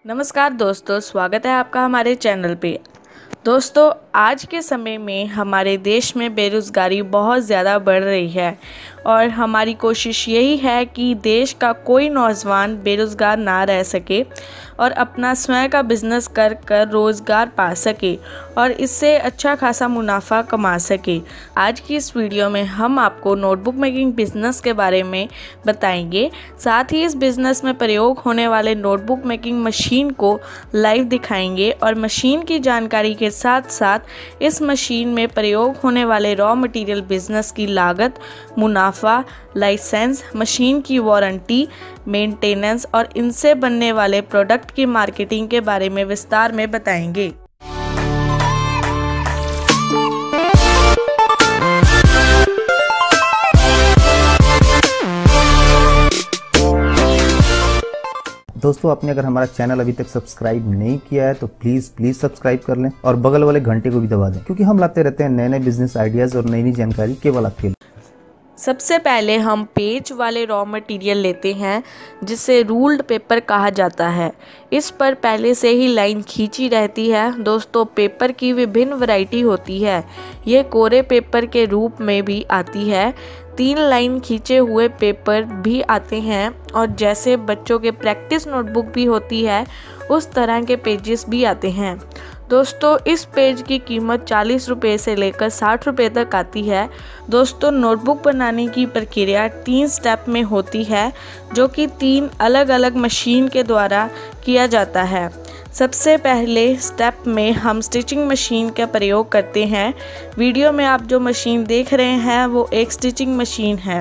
नमस्कार दोस्तों, स्वागत है आपका हमारे चैनल पे। दोस्तों, आज के समय में हमारे देश में बेरोज़गारी बहुत ज़्यादा बढ़ रही है और हमारी कोशिश यही है कि देश का कोई नौजवान बेरोज़गार ना रह सके और अपना स्वयं का बिज़नेस कर कर रोज़गार पा सके और इससे अच्छा खासा मुनाफा कमा सके। आज की इस वीडियो में हम आपको नोटबुक मेकिंग बिज़नेस के बारे में बताएंगे। साथ ही इस बिज़नेस में प्रयोग होने वाले नोटबुक मेकिंग मशीन को लाइव दिखाएंगे और मशीन की जानकारी के साथ साथ इस मशीन में प्रयोग होने वाले रॉ मटेरियल बिज़नेस की लागत, मुनाफा, लाइसेंस, मशीन की वारंटी, मेंटेनेंस और इनसे बनने वाले प्रोडक्ट की मार्केटिंग के बारे में विस्तार में बताएंगे। दोस्तों, आपने अगर हमारा चैनल अभी तक सब्सक्राइब नहीं किया है तो प्लीज़ सब्सक्राइब कर लें और बगल वाले घंटे को भी दबा दें, क्योंकि हम लाते रहते हैं नए नए बिजनेस आइडियाज़ और नई नई जानकारी केवल आपके लिए। सबसे पहले हम पेज वाले रॉ मटेरियल लेते हैं जिसे रूल्ड पेपर कहा जाता है। इस पर पहले से ही लाइन खींची रहती है। दोस्तों, पेपर की विभिन्न वैरायटी होती है। ये कोरे पेपर के रूप में भी आती है। 3 लाइन खींचे हुए पेपर भी आते हैं और जैसे बच्चों के प्रैक्टिस नोटबुक भी होती है उस तरह के पेजेस भी आते हैं। दोस्तों, इस पेज की कीमत 40 रुपये से लेकर 60 रुपये तक आती है। दोस्तों, नोटबुक बनाने की प्रक्रिया 3 स्टेप में होती है, जो कि 3 अलग अलग मशीन के द्वारा किया जाता है। सबसे पहले स्टेप में हम स्टिचिंग मशीन का प्रयोग करते हैं। वीडियो में आप जो मशीन देख रहे हैं वो एक स्टिचिंग मशीन है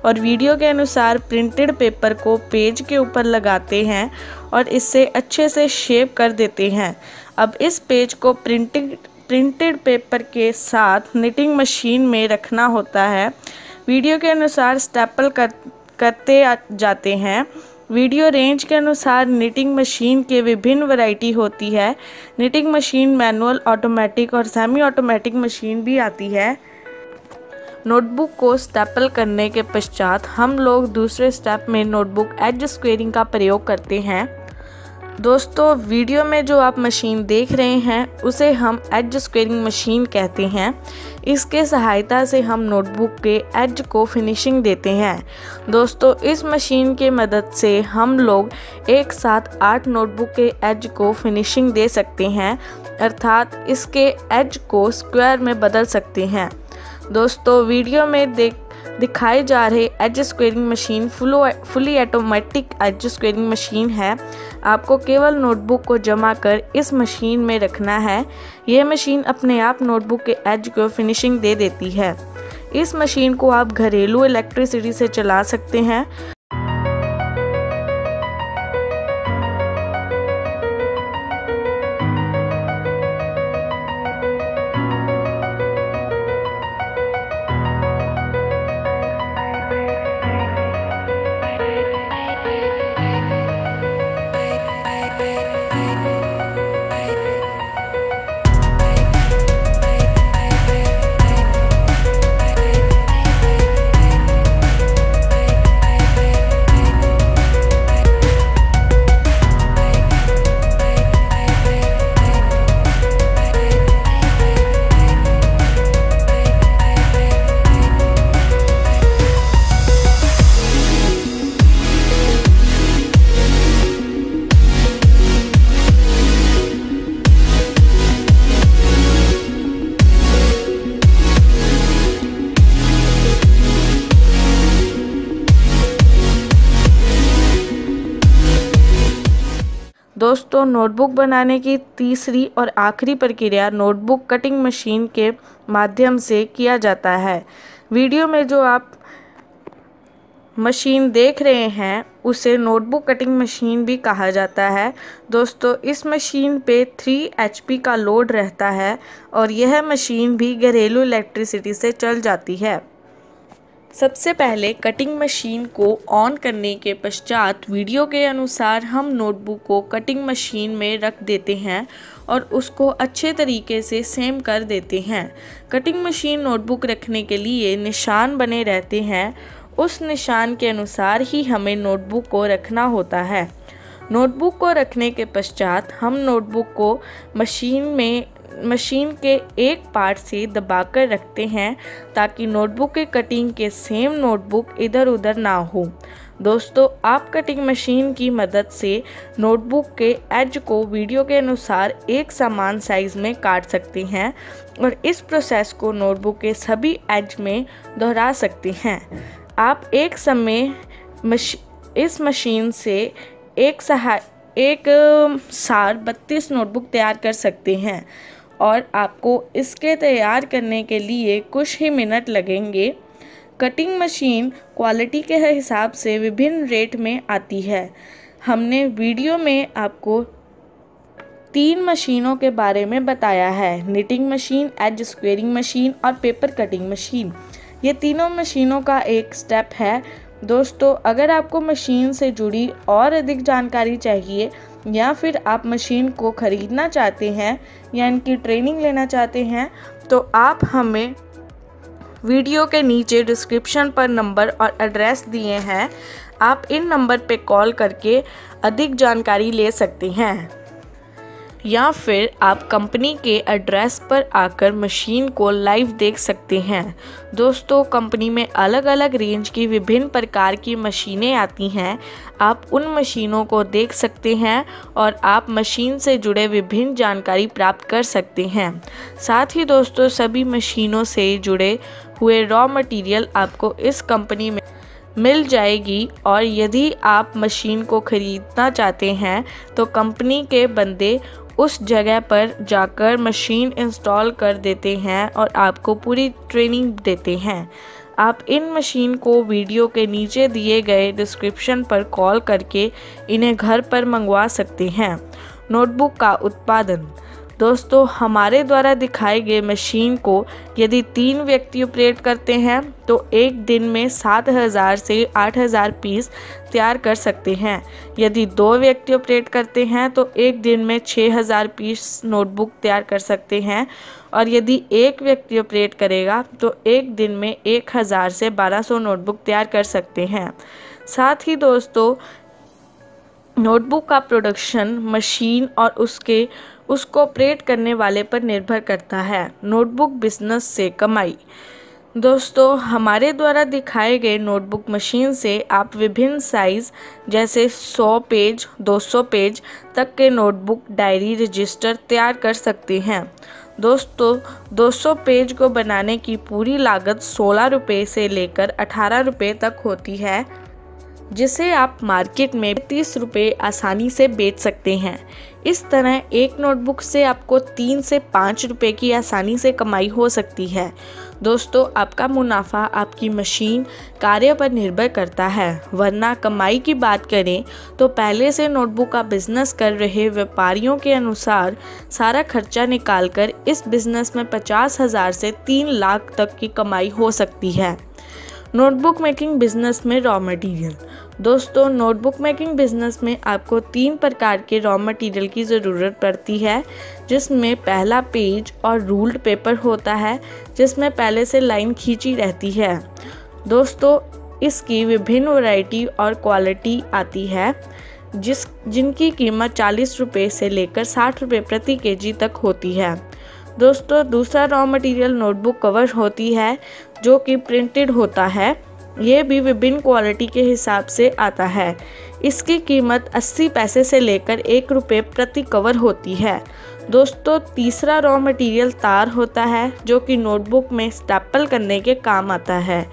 और वीडियो के अनुसार प्रिंटेड पेपर को पेज के ऊपर लगाते हैं और इससे अच्छे से शेप कर देते हैं। अब इस पेज को प्रिंटेड पेपर के साथ निटिंग मशीन में रखना होता है। वीडियो के अनुसार स्टेपल करते जाते हैं। वीडियो रेंज के अनुसार निटिंग मशीन के विभिन्न वैरायटी होती है। निटिंग मशीन मैनुअल, ऑटोमेटिक और सेमी ऑटोमेटिक मशीन भी आती है। नोटबुक को स्टेपल करने के पश्चात हम लोग दूसरे स्टेप में नोटबुक एज स्क्वेयरिंग का प्रयोग करते हैं। दोस्तों, वीडियो में जो आप मशीन देख रहे हैं उसे हम एज स्क्वेयरिंग मशीन कहते हैं। इसके सहायता से हम नोटबुक के एज को फिनिशिंग देते हैं। दोस्तों, इस मशीन की मदद से हम लोग एक साथ 8 नोटबुक के एज को फिनिशिंग दे सकते हैं, अर्थात इसके एज को स्क्वायर में बदल सकते हैं। दोस्तों, वीडियो में दिखाई जा रही edge squaring machine fully automatic edge squaring machine है। आपको केवल नोटबुक को जमा कर इस मशीन में रखना है। यह मशीन अपने आप नोटबुक के एज को फिनिशिंग दे देती है। इस मशीन को आप घरेलू इलेक्ट्रिसिटी से चला सकते हैं। दोस्तों, नोटबुक बनाने की तीसरी और आखिरी प्रक्रिया नोटबुक कटिंग मशीन के माध्यम से किया जाता है। वीडियो में जो आप मशीन देख रहे हैं उसे नोटबुक कटिंग मशीन भी कहा जाता है। दोस्तों, इस मशीन पे 3 HP का लोड रहता है और यह मशीन भी घरेलू इलेक्ट्रिसिटी से चल जाती है। सबसे पहले कटिंग मशीन को ऑन करने के पश्चात वीडियो के अनुसार हम नोटबुक को कटिंग मशीन में रख देते हैं और उसको अच्छे तरीके से सेम कर देते हैं। कटिंग मशीन नोटबुक रखने के लिए निशान बने रहते हैं। उस निशान के अनुसार ही हमें नोटबुक को रखना होता है। नोटबुक को रखने के पश्चात हम नोटबुक को मशीन के एक पार्ट से दबाकर रखते हैं ताकि नोटबुक के कटिंग के सेम नोटबुक इधर उधर ना हो। दोस्तों, आप कटिंग मशीन की मदद से नोटबुक के एज को वीडियो के अनुसार एक समान साइज में काट सकते हैं और इस प्रोसेस को नोटबुक के सभी एज में दोहरा सकते हैं। आप एक समय इस मशीन से एक सार 32 नोटबुक तैयार कर सकते हैं और आपको इसके तैयार करने के लिए कुछ ही मिनट लगेंगे। कटिंग मशीन क्वालिटी के हिसाब से विभिन्न रेट में आती है। हमने वीडियो में आपको 3 मशीनों के बारे में बताया है, knitting machine, edge squaring machine और पेपर कटिंग मशीन। ये तीनों मशीनों का एक स्टेप है। दोस्तों, अगर आपको मशीन से जुड़ी और अधिक जानकारी चाहिए या फिर आप मशीन को ख़रीदना चाहते हैं या इनकी ट्रेनिंग लेना चाहते हैं तो आप हमें वीडियो के नीचे डिस्क्रिप्शन पर नंबर और एड्रेस दिए हैं, आप इन नंबर पे कॉल करके अधिक जानकारी ले सकते हैं या फिर आप कंपनी के एड्रेस पर आकर मशीन को लाइव देख सकते हैं। दोस्तों, कंपनी में अलग अलग रेंज की विभिन्न प्रकार की मशीनें आती हैं। आप उन मशीनों को देख सकते हैं और आप मशीन से जुड़े विभिन्न जानकारी प्राप्त कर सकते हैं। साथ ही दोस्तों, सभी मशीनों से जुड़े हुए रॉ मटेरियल आपको इस कंपनी में मिल जाएगी और यदि आप मशीन को ख़रीदना चाहते हैं तो कंपनी के बंदे उस जगह पर जाकर मशीन इंस्टॉल कर देते हैं और आपको पूरी ट्रेनिंग देते हैं। आप इन मशीन को वीडियो के नीचे दिए गए डिस्क्रिप्शन पर कॉल करके इन्हें घर पर मंगवा सकते हैं। नोटबुक का उत्पादन। दोस्तों, हमारे द्वारा दिखाए गए मशीन को यदि 3 व्यक्ति ऑपरेट करते हैं तो एक दिन में 7000 से 8000 पीस तैयार कर सकते हैं। यदि 2 व्यक्ति ऑपरेट करते हैं तो एक दिन में 6000 पीस नोटबुक तैयार कर सकते हैं और यदि एक व्यक्ति ऑपरेट करेगा तो एक दिन में 1000 से 1200 नोटबुक तैयार कर सकते हैं। साथ ही दोस्तों, नोटबुक का प्रोडक्शन मशीन और उसको ऑपरेट करने वाले पर निर्भर करता है। नोटबुक बिजनेस से कमाई। दोस्तों, हमारे द्वारा दिखाए गए नोटबुक मशीन से आप विभिन्न साइज़ जैसे 100 पेज, 200 पेज तक के नोटबुक, डायरी, रजिस्टर तैयार कर सकते हैं। दोस्तों, 200 पेज को बनाने की पूरी लागत 16 रुपये से लेकर 18 रुपये तक होती है, जिसे आप मार्केट में 30 रुपये आसानी से बेच सकते हैं। इस तरह एक नोटबुक से आपको 3 से 5 रुपये की आसानी से कमाई हो सकती है। दोस्तों, आपका मुनाफा आपकी मशीन कार्य पर निर्भर करता है, वरना कमाई की बात करें तो पहले से नोटबुक का बिजनेस कर रहे व्यापारियों के अनुसार सारा खर्चा निकालकर इस बिजनेस में 50,000 से 3 लाख तक की कमाई हो सकती है। नोटबुक मेकिंग बिजनेस में रॉ मटेरियल। दोस्तों, नोटबुक मेकिंग बिजनेस में आपको 3 प्रकार के रॉ मटेरियल की ज़रूरत पड़ती है, जिसमें पहला पेज और रूल्ड पेपर होता है, जिसमें पहले से लाइन खींची रहती है। दोस्तों, इसकी विभिन्न वैरायटी और क्वालिटी आती है, जिनकी कीमत 40 रुपये से लेकर 60 रुपये प्रति केजी तक होती है। दोस्तों, दूसरा रॉ मटेरियल नोटबुक कवर होती है, जो कि प्रिंटेड होता है। ये भी विभिन्न क्वालिटी के हिसाब से आता है। इसकी कीमत 80 पैसे से लेकर 1 रुपये प्रति कवर होती है। दोस्तों, तीसरा रॉ मटेरियल तार होता है, जो कि नोटबुक में स्टेपल करने के काम आता है।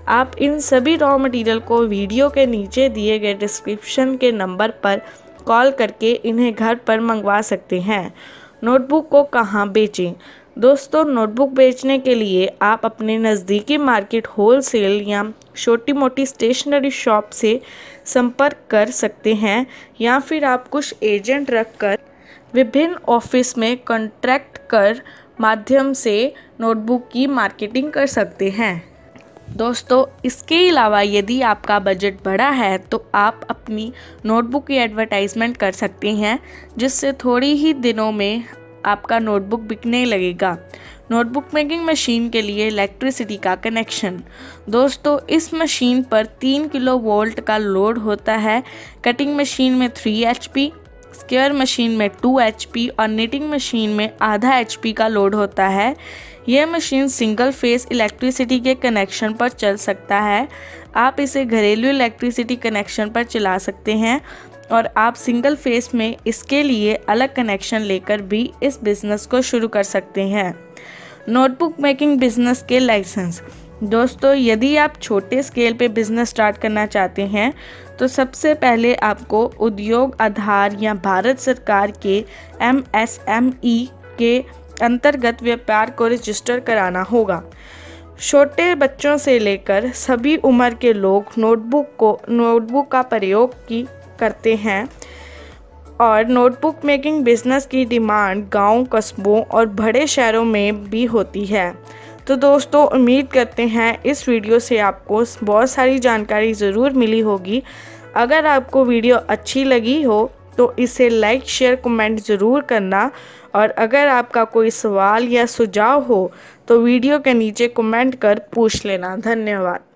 आप इन सभी रॉ मटेरियल को वीडियो के नीचे दिए गए डिस्क्रिप्शन के नंबर पर कॉल करके इन्हें घर पर मंगवा सकते हैं। नोटबुक को कहाँ बेचें? दोस्तों, नोटबुक बेचने के लिए आप अपने नज़दीकी मार्केट, होलसेल या छोटी मोटी स्टेशनरी शॉप से संपर्क कर सकते हैं या फिर आप कुछ एजेंट रखकर विभिन्न ऑफिस में कॉन्ट्रैक्ट कर माध्यम से नोटबुक की मार्केटिंग कर सकते हैं। दोस्तों, इसके अलावा यदि आपका बजट बड़ा है तो आप अपनी नोटबुक की एडवर्टाइजमेंट कर सकते हैं, जिससे थोड़ी ही दिनों में आपका नोटबुक बिकने लगेगा। नोटबुक मेकिंग मशीन के लिए इलेक्ट्रिसिटी का कनेक्शन। दोस्तों, इस मशीन पर 3 किलोवोल्ट का लोड होता है। कटिंग मशीन में 3 HP, स्क्वायर मशीन में 2 HP और निटिंग मशीन में आधा HP का लोड होता है। यह मशीन सिंगल फेस इलेक्ट्रिसिटी के कनेक्शन पर चल सकता है। आप इसे घरेलू इलेक्ट्रिसिटी कनेक्शन पर चला सकते हैं और आप सिंगल फेस में इसके लिए अलग कनेक्शन लेकर भी इस बिज़नेस को शुरू कर सकते हैं। नोटबुक मेकिंग बिज़नेस के लाइसेंस। दोस्तों, यदि आप छोटे स्केल पे बिज़नेस स्टार्ट करना चाहते हैं तो सबसे पहले आपको उद्योग आधार या भारत सरकार के MSME के अंतर्गत व्यापार को रजिस्टर कराना होगा। छोटे बच्चों से लेकर सभी उम्र के लोग नोटबुक का प्रयोग करते हैं और नोटबुक मेकिंग बिज़नेस की डिमांड गांव, कस्बों और बड़े शहरों में भी होती है। तो दोस्तों, उम्मीद करते हैं इस वीडियो से आपको बहुत सारी जानकारी ज़रूर मिली होगी। अगर आपको वीडियो अच्छी लगी हो तो इसे लाइक, शेयर, कमेंट ज़रूर करना और अगर आपका कोई सवाल या सुझाव हो तो वीडियो के नीचे कमेंट कर पूछ लेना। धन्यवाद।